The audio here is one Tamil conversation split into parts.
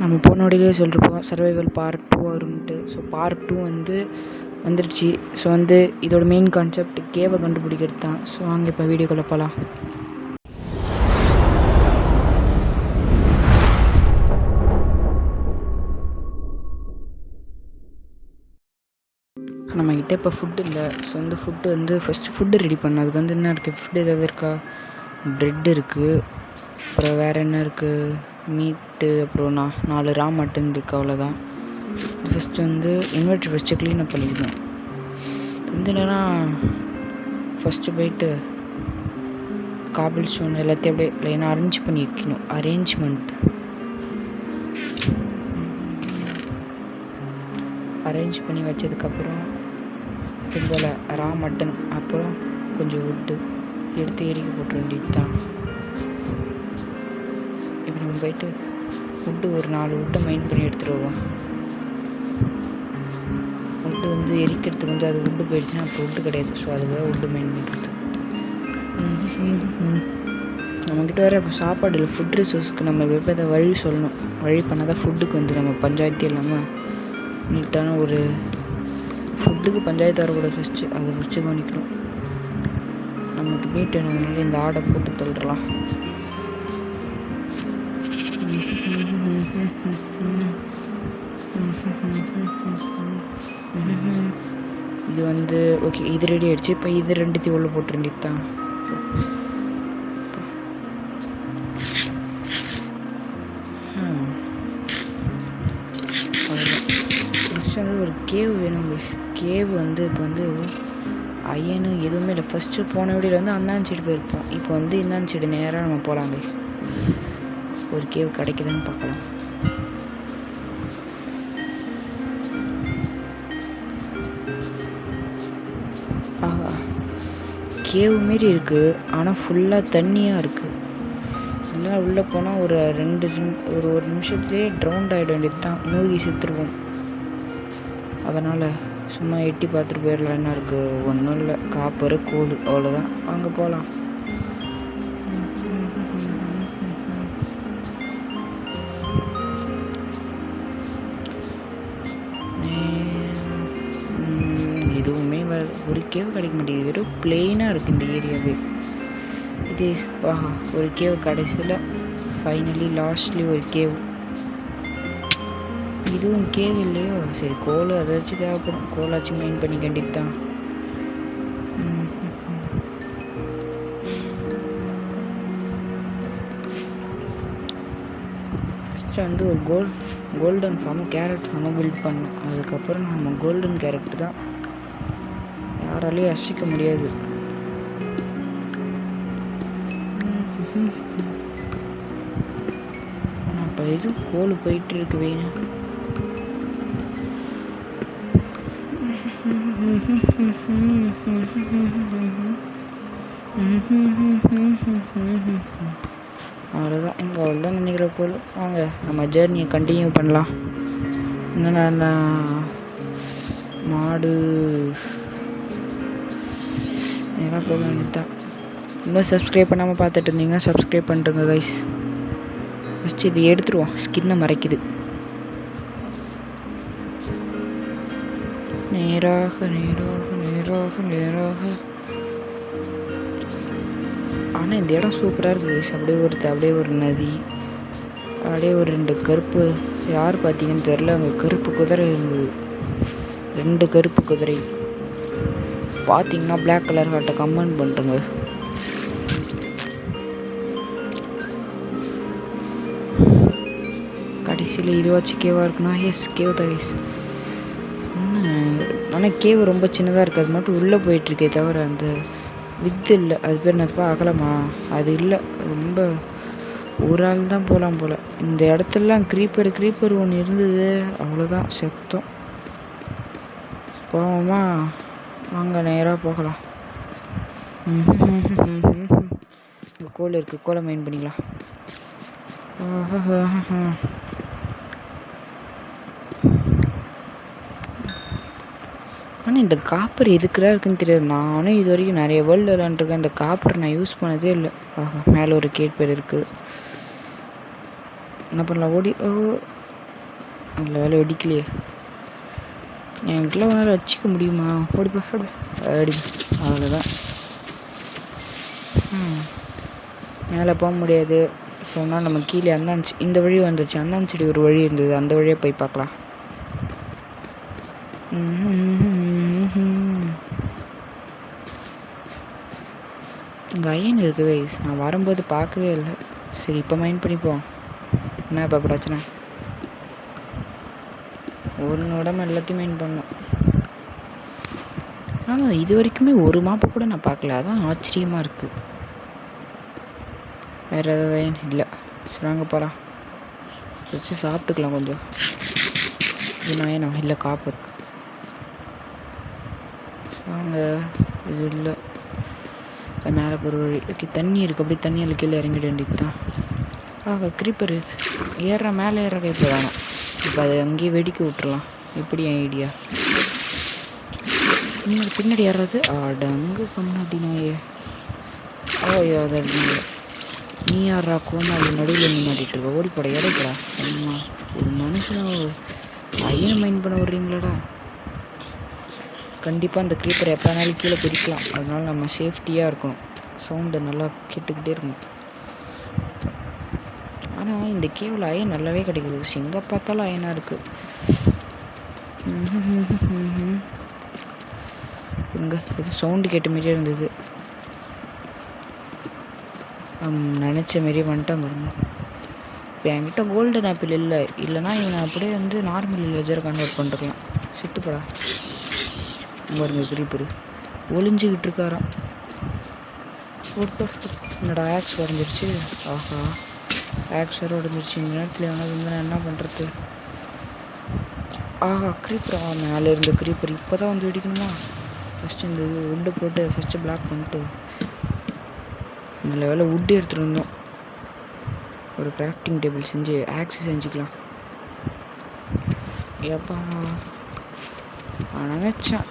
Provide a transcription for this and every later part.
நம்ம போன வழியிலே சொல்லிருப்போம் சர்வைவல் பார்ட் 2 வரும்ன்ட்டு. ஸோ பார்ட் 2 வந்துடுச்சு. ஸோ இதோட மெயின் கான்செப்ட் கேவை கண்டுபிடிக்கிறது தான். ஸோ வாங்க இப்போ வீடியோக்குள்ளே போகலாம். நம்மக்கிட்ட இப்போ ஃபுட்டு இல்லை. So food first food ready பண்ணணும். அதுக்கு என்ன இருக்குது, ஃபுட்டு ஏதாவது இருக்கா? ப்ரெட் இருக்குது, அப்புறம் வேறு என்ன இருக்குது, மீட்டு, அப்புறம் 4 ரா மட்டன் இருக்குது, அவ்வளோதான். ஃபஸ்ட்டு இன்வெர்ட்டர் ஃபஸ்ட்டு க்ளீன் அப் பண்ணிக்கணும். என்னென்னா ஃபஸ்ட்டு போயிட்டு காபிள் ஸ்டோன் எல்லாத்தையும் அப்படியே லைனாக அரேஞ்ச் பண்ணி வைக்கணும். அரேஞ்ச் பண்ணி வச்சதுக்கப்புறம் இது போல் ரா மட்டன், அப்புறம் கொஞ்சம் வுட்டு எடுத்து எரிக்க போட்டு வேண்டியது தான். இப்போ நம்ம போயிட்டு வுட்டு ஒரு 4 வுட்டை மைண்ட் பண்ணி எடுத்துகிட்டு வருவோம். வுட்டு எரிக்கிறதுக்கு அது வுட்டு போயிடுச்சுன்னா அப்போ வுட்டு கிடையாது. ஸோ அதுக்காக வுட்டு மைண்ட் பண்ணுறது. நம்மக்கிட்ட வேறு இப்போ சாப்பாடு இல்லை. ஃபுட் ரிசோர்ஸ்க்கு நம்ம எப்போ அதை வழி சொல்லணும். வழி பண்ணால் தான் ஃபுட்டுக்கு நம்ம பஞ்சாயத்து இல்லாமல் நீட்டான ஒரு ஃபுட்டுக்கு பஞ்சாயத்து வரக்கூடாது. அதை ஃபஸ்ட்டு கவனிக்கணும். நமக்கு மீட் வேணும்னால இந்த ஆடை போட்டு தள்ளுறலாம். இது ஓகே, இது ரெடி ஆகிடுச்சு. இப்போ இது 2 உள்ள போட்டு வேண்டியது தான். ஒரு கேவ் வேணும். கேவ் இப்போ அயனு எதுவுமே இல்லை. ஃபஸ்ட்டு போன வீடியோவில் அந்தான் சைடு போயிருப்போம். இப்போ இந்தான் சைடு நேராக நம்ம போகலாம் கைஸ். ஒரு கேவ் கிடைக்குதுன்னு பார்க்கலாம். ஆஹா, கேவ் மாரி இருக்குது, ஆனால் ஃபுல்லாக தண்ணியாக இருக்குது. இதெல்லாம் உள்ளே போனால் ஒரு 1 நிமிஷத்துலேயே ட்ரவுண்ட் ஆகிட வேண்டியது தான். மூழ்கி செத்துருவோம். அதனால் சும்மா எட்டி பார்த்துட்டு போயிடலாம். என்ன இருக்குது, ஒன்றும் இல்லை, காப்பரு கோல், அவ்வளோதான். அங்கே போகலாம். எதுவுமே ஒரு கேவ் கிடைக்க மாட்டேங்குது. வெறும் பிளெயினாக இருக்குது இந்த ஏரியாவே. இது வாஹா, ஒரு கேவ் கடைசியில் ஃபைனலி லாஸ்ட்லி ஒரு கேவ். இதுவும் கேவ் இல்லையோ, சரி கோல் அதாச்சும் தேவைப்படும். கோலாச்சும் மெயின் பண்ணி வேண்டியது தான். ஃபஸ்ட்டு ஒரு golden farm, carrot farm build பண்ணணும். அதுக்கப்புறம் நம்ம கோல்டன் கேரட் தான் யாராலையும் அசிக்க முடியாது. அப்போ எதுவும் கோல் போயிட்டு இருக்கு வேணும். அவ்வளோதான். அவ்வளோதான் நினைக்கிற போல். வாங்க நம்ம ஜேர்னியை கண்டினியூ பண்ணலாம். என்னென்ன மாடு நேராக போக வேண்டியதுதான். இன்னும் சப்ஸ்கிரைப் பண்ணாமல் பார்த்துட்டு இருந்தீங்கன்னா சப்ஸ்கிரைப் பண்ணுறங்க கைஸ். ஃபஸ்ட்டு இது எடுத்துருவோம், ஸ்கின்னை மறைக்குது. நேராக நேராக நேராக நேராக. ஆனால் இந்த இடம் சூப்பராக இருக்குது கைஸ். அப்படியே ஒரு நதி, அப்படியே ஒரு 2 கருப்பு, யார் பார்த்தீங்கன்னு தெரில, அங்கே கருப்பு குதிரை இருந்தது. 2 கருப்பு குதிரை பார்த்தீங்கன்னா பிளாக் கலர் காட்ட கமெண்ட் பண்ணுறங்க. கடைசியில் இதுவாச்சு கேவாக இருக்குன்னா எஸ் கேவ் தான் கைஸ். ஆனால் கேவ் ரொம்ப சின்னதாக இருக்குது. அது மட்டும் உள்ளே போயிட்டுருக்கே தவிர அந்த வித்து இல்லை. அது பேர் என்னப்பா, அகலமா, அது இல்லை. ரொம்ப ஒரு ஆள் தான் போகலாம் போல். இந்த இடத்துலலாம் க்ரீப்பர் ஒன்று இருந்தது, அவ்வளோதான் செத்தோம். போவோமா, வாங்க நேராக போகலாம். இங்கே கோல் இருக்குது, கோலை மைண்ட் பண்ணிக்கலாம். ஆனால் இந்த காப்பர் எதுக்குறா இருக்குன்னு தெரியாது. நானும் இது வரைக்கும் நிறைய வேர்ல்டு விளாண்டுருக்கேன். இந்த காப்பர் நான் யூஸ் பண்ணதே இல்லை. ஆஹா, மேலே ஒரு கேட் பேர் இருக்குது. என்ன பண்ணலாம், ஓடி நல்ல வேலை வெடிக்கலையே. என்கிட்ட ஒரு நேரம் வச்சுக்க முடியுமா? ஓடிப்போ அடி. அவ்வளோதான். மேலே போக முடியாது சொன்னால் நம்ம கீழே அந்தாச்சு. இந்த வழி வந்துச்சு. அந்தான்சைடு ஒரு வழி இருந்தது, அந்த வழியை போய் பார்க்கலாம். இங்கே அயன் இருக்குது கைஸ். நான் வரும்போது பார்க்கவே இல்லை. சரி இப்போ மைண்ட் பண்ணிப்போம். என்ன இப்போ பிரச்சனை? ஒரு உடம்பு எல்லாத்தையும் மைண்ட் பண்ணோம். ஆனால் இது வரைக்குமே ஒரு மாப்பு கூட நான் பார்க்கல. அதான் ஆச்சரியமாக இருக்குது. வேறு ஏதாவது அயன் இல்லை. சரி வாங்க போகலாம். வச்சு சாப்பிட்டுக்கலாம் கொஞ்சம். இது நயனா இல்லை காப்பர். வாங்க. இது இல்லை. மேலே போகிற வழி. ஓகே தண்ணி இருக்குது. அப்படி தண்ணியில் கீழே இறங்கிட வேண்டியது தான். ஆக கிரீப்பரு ஏறுற மேலே ஏற கைப்பு வேணும். இப்போ அதை அங்கேயே வெடிக்க விட்டுறலாம். எப்படி என் ஐடியா? நீங்கள் பின்னாடி ஏறது அடங்கு கம்னாடி நாயே. ஓய்யோ அதை நீ யாரா கோமாளி நடுவில் நீ மாட்டிகிட்டு இருக்க? ஓடிப்பட இடைப்படா. அம்மா ஒரு மனுஷனை ஐயனை மைண்ட் பண்ண விட்றீங்களாடா? கண்டிப்பாக அந்த க்ரீப்பர் எப்போனாலும் கீழே குதிக்கலாம். அதனால் நம்ம சேஃப்டியாக இருக்கணும். சவுண்டு நல்லா கேட்டுக்கிட்டே இருக்கணும். ஆனால் இந்த கேவில் அயன் நல்லாவே கிடைக்குது. எங்கே பார்த்தாலும் அயனாக இருக்குது. இங்கே இது சவுண்டு கேட்ட மாரியே இருந்தது. நினச்ச மாரி வந்துட்டேன் பாருங்க. இப்போ என்கிட்ட கோல்டன் ஆப்பிள் இல்லைனா இவனை அப்படியே வந்து நார்மல் வில்லேஜரை கன்வெர்ட் பண்ணிருக்கலாம். சித்துப்படா பாருங்க. கிரீப்பரு ஒளிஞ்சிக்கிட்டு இருக்காராம். என்னோட ஆக்ஸ் உடஞ்சிருச்சு. ஆஹா ஆக்ஸ் வேறு உடஞ்சிருச்சு. இந்த நேரத்தில் எவனாவது வந்து நான் என்ன பண்ணுறது? ஆஹா க்ரீப்பரா மேலே இருந்த க்ரீப்பர் இப்போ தான் வந்து வெடிக்கணுமா? ஃபஸ்ட்டு இந்த உட்டை போட்டு ஃபஸ்ட்டு பிளாக் பண்ணிட்டு நல்ல வேலை உட்டு எடுத்துகிட்டு வந்தோம். ஒரு கிராஃப்டிங் டேபிள் செஞ்சு ஆக்ஸ் செஞ்சுக்கலாம். எப்பா நினச்சேன்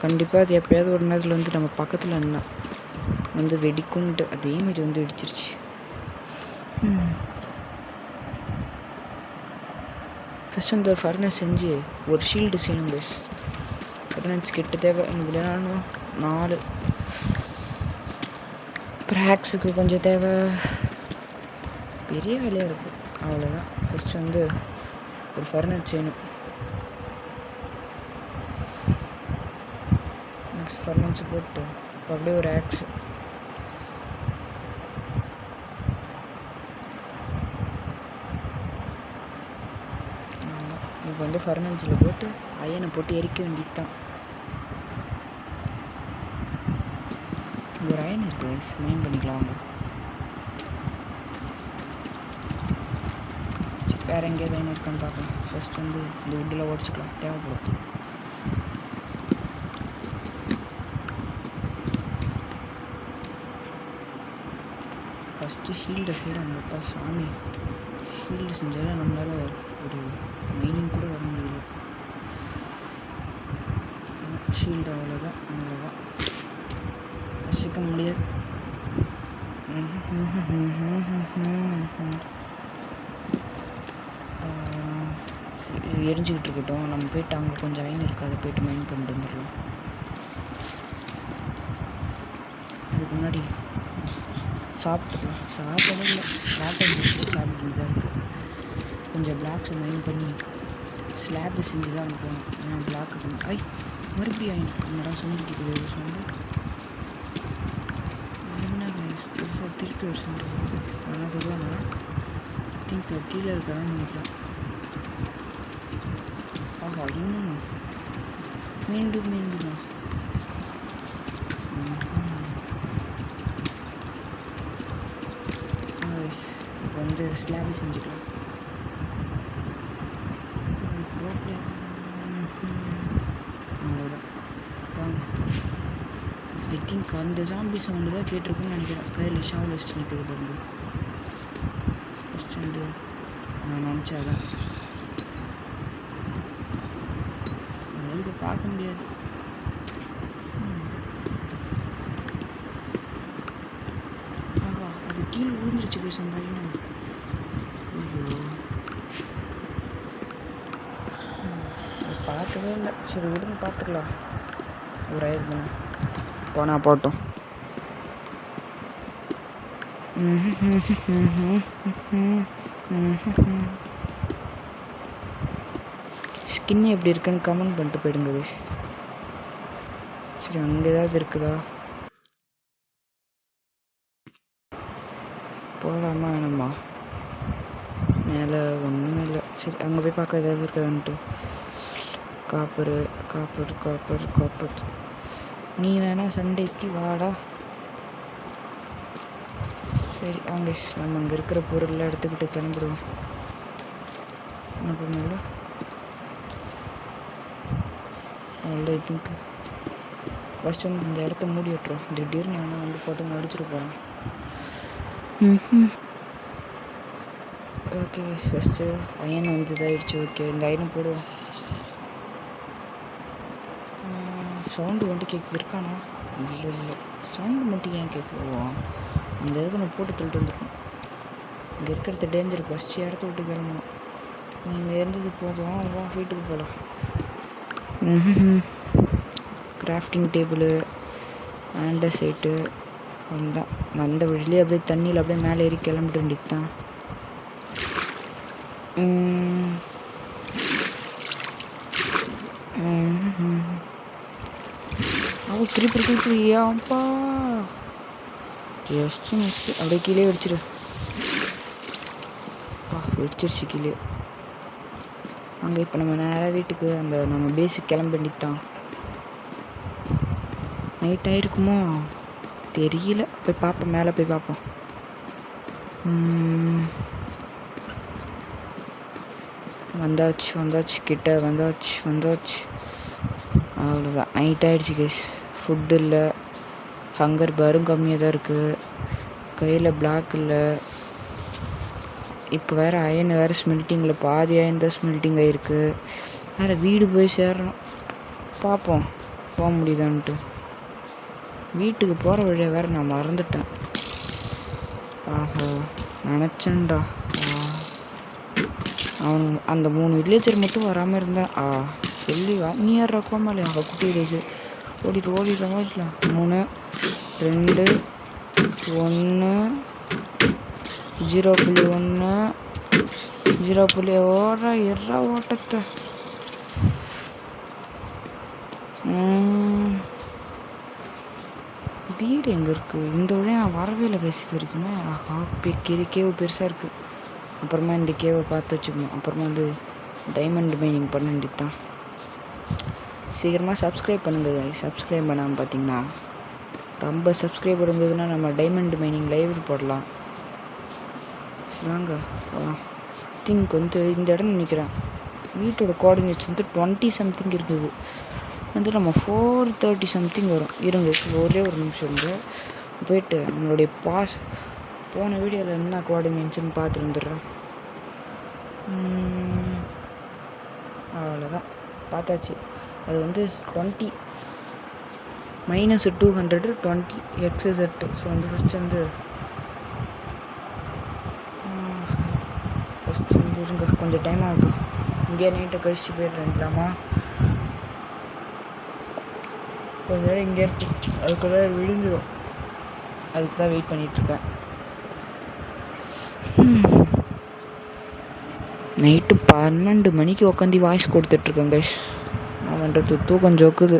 கண்டிப்பாக அது எப்போயாவது ஒரு நேரத்தில் வந்து நம்ம பக்கத்தில் என்ன வந்து வெடிக்கும்ட்டு அதேமாரி வந்து வெடிச்சிருச்சு. ஃபஸ்ட் அந்த ஃபர்னஸ் செஞ்சு ஒரு ஷீல்டு செய்யணும். பஸ் ஃபர்னஸ் கெட்டு தேவை எனக்கு. இல்லைனா 4 ப்ராக்ஸுக்கு கொஞ்சம் தேவை. பெரிய வேலையாக இருக்கும். அவ்வளோதான். ஃபஸ்ட்டு வந்து ஒரு ஃபர்னஸ் செய்யணும். நெக்ஸ்ட் ஃபர்னஸ் போட்டு அப்படியே ஒரு ஆக்ஸு. இப்போ வந்து ஃபர்னன்ஸில் போட்டு அயனை போட்டு எரிக்க வேண்டியது தான். இங்கே ஒரு அயன் இருக்குது. மைண்ட் பண்ணிக்கலாம் வாங்க. வேறு எங்கேயாவது அயன் இருக்கான்னு பார்க்கலாம். ஃபஸ்ட் வந்து இந்த உட்டில் உடச்சிக்கலாம். தேவைப்படும். ஃபஸ்ட்டு ஷீல்டை செய்யறாங்கப்பா சாமி. ஷீல்டு செஞ்சாலும் நம்மளால் ஒரு மைனிங் கூட வர முடியல. ஷீல்டு அவ்வளோதான். ரசிக்க முடியாது. எரிஞ்சிக்கிட்டு இருக்கட்டும். நம்ம போய்ட்டு அங்கே கொஞ்சம் அயன் இருக்குது. அதை போய்ட்டு மைன் பண்ணிட்டு வந்துடலாம். அதுக்கு முன்னாடி சாப்பிட்டுக்கலாம். சாப்பிடவே இல்லை. சாப்பிட்டு தான் இருக்குது. கொஞ்சம் பிளாக்ஸை மைன் பண்ணி ஸ்லாப்பு செஞ்சு தான் அனுப்பணும். நான் பிளாக்கு பண்ணி மறுபடியும் அயன் என்னடா செஞ்சுக்கிட்டு சொன்னது என்ன புதுசாக திருப்பி ஒரு செஞ்சு. ஆனால் சொல்லுவாங்க திங்க் கீழே இருக்கான்னு நினைக்கிறேன். ஆஹா இன்னும் மீண்டும் இப்போ வந்து ஸ்லாபு செஞ்சுக்கலாம். அவ்வளோதான் வாங்க. ஐ திங்க் அந்த ஜாம்பி சவுண்டு தான் கேட்டிருக்குன்னு நினைக்கிறேன். கையில் ஷாவில் வச்சுட்டு நிற்கிறது பாருங்க. ஃபஸ்ட்டு வந்து நான் நினச்சாதான் அதாவது இப்போ பார்க்க முடியாது. ஆஹா அது கீழே விழுந்துருச்சு பேசுகிறேன். ஐயோ பார்க்கவே இல்லை. சரி விடுங்க, பார்த்துக்கலாம். ஒரு ஆயிருக்குண்ணா போனால் போட்டோம். ஸ்கின் எப்படி இருக்குன்னு கமெண்ட் பண்ணிட்டு போயிடுங்க கைஸ். சரி அங்கே ஏதாவது இருக்குதா? போகலாமா வேணாமா? மேலே ஒன்றுமே இல்லை. சரி அங்கே போய் பார்க்க ஏதாவது இருக்குதான்ட்டு. Copper copper copper copper. நீ வேணா சண்டைக்கு வாடா. சரி அங்கே நம்ம அங்கே இருக்கிற பொருளெலாம் எடுத்துக்கிட்டு கிளம்பிடுவோம். என்ன பண்ணல அவ்வளோ. ஐ திங்க் ஃபஸ்ட் வந்து இந்த இடத்த மூடி விட்டுரும். திடீர்னு என்ன வந்து போட்டு முடிச்சுட்டு போகிறோம். ஓகே ஃபஸ்ட்டு அயன் வந்து இதாகிடுச்சு. ஓகே இந்த அயனும் போடுவோம். சவுண்டு வந்துட்டு கேட்குது. இருக்கானா? இல்லை இல்லை, சவுண்டு மட்டும் ஏன் கேட்குவோம்? அந்த இடத்துல நான் போட்டு தள்ளிட்டு வந்துருக்கோம். இங்கே இருக்கிறது டேஞ்சர். ஃபஸ்ட்டு இடத்த விட்டு கிளம்பணும். நீங்கள் இருந்தது போதும், வா வீட்டுக்கு போகலாம். கிராஃப்டிங் டேபிள், ஆண்டசைட்டு அதுதான். வந்த வழியிலே அப்படியே தண்ணியில் அப்படியே மேலே ஏறி கிளம்பிட்டு வேண்டியது தான். திருப்பி அப்பா ஜஸ்ட் மிஸ். அப்படியே கீழே வெடிச்சிரு. வெடிச்சிருச்சு கீழே. அங்கே இப்போ நம்ம நேராக வீட்டுக்கு அந்த நம்ம பேஸுக்கு கிளம்ப வேண்டியதுதான். நைட் ஆகிருக்குமோ தெரியல. போய் பார்ப்போம், மேலே போய் பார்ப்போம். வந்தாச்சு வந்தாச்சு, கிட்ட வந்தாச்சு வந்தாச்சு. அவ்வளோதான், நைட் ஆகிடுச்சு கைஸ். ஃபுட்டு இல்லை, ஹங்கர் பாரும் கம்மியாக தான் இருக்குது. கையில் பிளாக் இல்லை. இப்போ வேறு அயன் வேறு ஸ்மெல்ட்டிங்கில், பாதி அயன் தான் ஸ்மெல்ட்டிங் ஆகிருக்கு. வேறு வீடு போய் சேரணும். பார்ப்போம் போக முடியுதான்ட்டு. வீட்டுக்கு போகிற வழியை வேறு நான் மறந்துட்டேன். ஆஹா நினச்சேன்டா. அவன் அந்த 3 வில்லேஜர் மட்டும் வராமல் இருந்தான். சொல்லி நீ யார் ரக்கமாலே அவள் குட்டி வில்லேஜர். ஓடிடலாம். 3 2 1 0.1 0. ஓடுறா எறா ஓட்டத்தை. வீடு எங்கே இருக்குது? இந்த வழியாக நான் வரவே இல்லை கைசிக்கு இருக்குன்னு. கேவு பெருசாக இருக்குது. அப்புறமா இந்த கேவை பார்த்து வச்சுக்கணும். அப்புறமா வந்து டைமண்ட் மைனிங் பண்ண வேண்டியது தான். சீக்கிரமாக சப்ஸ்கிரைப் பண்ணுங்கள். சப்ஸ்கிரைப் பண்ணாமல் பார்த்தீங்கன்னா ரொம்ப சப்ஸ்கிரைபர் இருந்ததுன்னா நம்ம டைமண்ட் மைனிங் லைவ் போடலாம். சரிங்க, திங்க் வந்து இந்த இடம் நிற்கிறேன். வீட்டோட கோஆர்டினேட்ஸ் வந்து 20 சம்திங் இருக்குது. வந்து நம்ம 430 சம்திங் வரும். இருங்க ஒரே ஒரு நிமிஷம் இருந்து போயிட்டு நம்மளுடைய போன வீடியோவில் என்ன கோஆர்டினேட்ஸ்ன்னு பார்த்துட்டு வந்துடுறேன். அவ்வளோதான், பார்த்தாச்சு. அது வந்து 20 -200 20 XZ. ஸோ வந்து ஃபஸ்ட்டு வந்து இருங்க, கொஞ்சம் டைம் ஆகும். இங்கே நைட்டை கழிச்சு போயிடலாமா? கொஞ்சம் நேரம் இங்கே இருக்கு, அதுக்குள்ளே விழுந்துடும். அதுக்கு தான் வெயிட் பண்ணிகிட்ருக்கேன். நைட்டு 12 மணிக்கு உட்காந்து வாய்ஸ் கொடுத்துட்ருக்கேன் கைஸ். நான் பண்ணுறது தூக்கம் ஜோக்குது.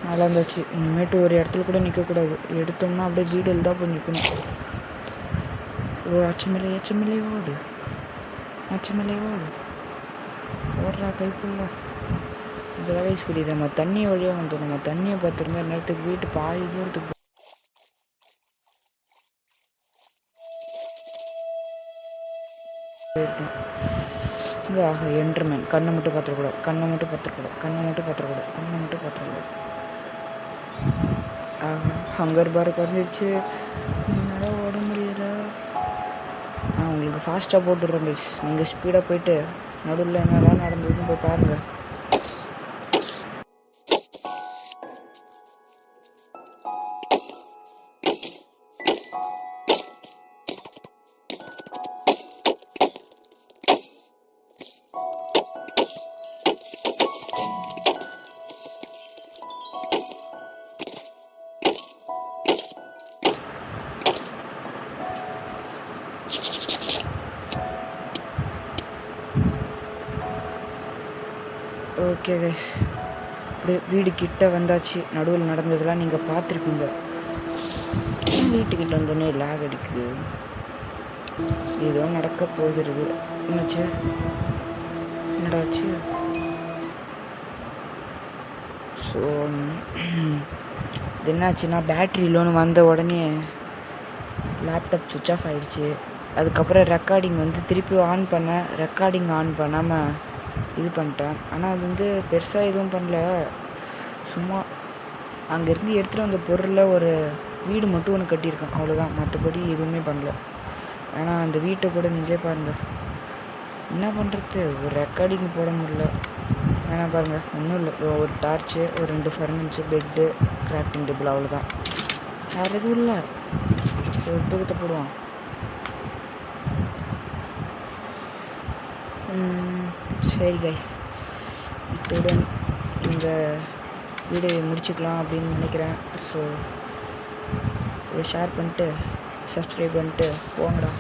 நல்லா இருந்துச்சு. இனிமேட்டு ஒரு இடத்துல கூட நிற்கக்கூடாது. எடுத்தோம்னா அப்படியே வீடில் தான் போய் நிற்கணும். அச்சமில்லை ஓடு, அச்சமில்லை ஓடு, ஓடுறா கைப்புள்ள. இப்போ கைஸ் புரியுது. நம்ம தண்ணி வழியாக வந்தோம். நம்ம தண்ணியை பார்த்துருந்தா நேரத்துக்கு வீட்டு பாதி தூரத்துக்கு போயிருக்கேன். இங்கே என்ட்ருமேன். கண்ணை மட்டும் பார்த்துக்கூடாது. ஹங்கர் பார் குறைஞ்சிருச்சு. என்னால் ஓட முடியல. நான் உங்களுக்கு ஃபாஸ்ட்டாக போட்டுடுறேன் கைஸ். நீங்கள் ஸ்பீடாக போயிட்டு நடுவில் என்னெல்லாம் நடந்ததுன்னு போய் பாருங்கள். ஓகே கைஸ், அப்படியே வீடு கிட்ட வந்தாச்சு. நடுவில் நடந்ததெல்லாம் நீங்கள் பார்த்துருப்பீங்க. வீட்டுக்கிட்ட வந்தோடனே லேக் அடிக்குது. ஏதோ நடக்க போகிறது. என்னாச்சு? என்னடாச்சு? ஸோ இது என்னாச்சுன்னா, பேட்ரி லோன் வந்த உடனே லேப்டாப் சுவிட்ச் ஆஃப் ஆகிடுச்சு. அதுக்கப்புறம் ரெக்கார்டிங் வந்து திருப்பி ஆன் பண்ணேன். ரெக்கார்டிங் ஆன் பண்ணாமல் இது பண்ணிட்டேன். ஆனால் அது வந்து பெருசாக எதுவும் பண்ணல. சும்மா அங்கேருந்து எடுத்துகிட்டு வந்த பொருளில் ஒரு வீடு மட்டும் ஒன்று கட்டியிருக்கேன், அவ்வளோதான். மற்றபடி எதுவுமே பண்ணல. ஏன்னா அந்த வீட்டை கூட நீங்களே பாருங்கள். என்ன பண்ணுறது, ஒரு ரெக்கார்டிங் போட முடியல. ஏன்னா பாருங்கள், ஒன்றும் இல்லை. ஒரு டார்ச்சு, ஒரு 2 ஃபர்னிச்சு, பெட்டு, கிராஃப்டிங் டேபிள், அவ்வளோதான். வேறு எதுவும் இல்லை. ஒரு தூக்கத்தை போடுவான். சரி கைஸ், இத்துடன் இந்த வீடியோ முடிச்சுக்கலாம் அப்படின்னு நினைக்கிறேன். ஸோ இதை ஷேர் பண்ணிட்டு சப்ஸ்கிரைப் பண்ணிட்டு போங்கடா.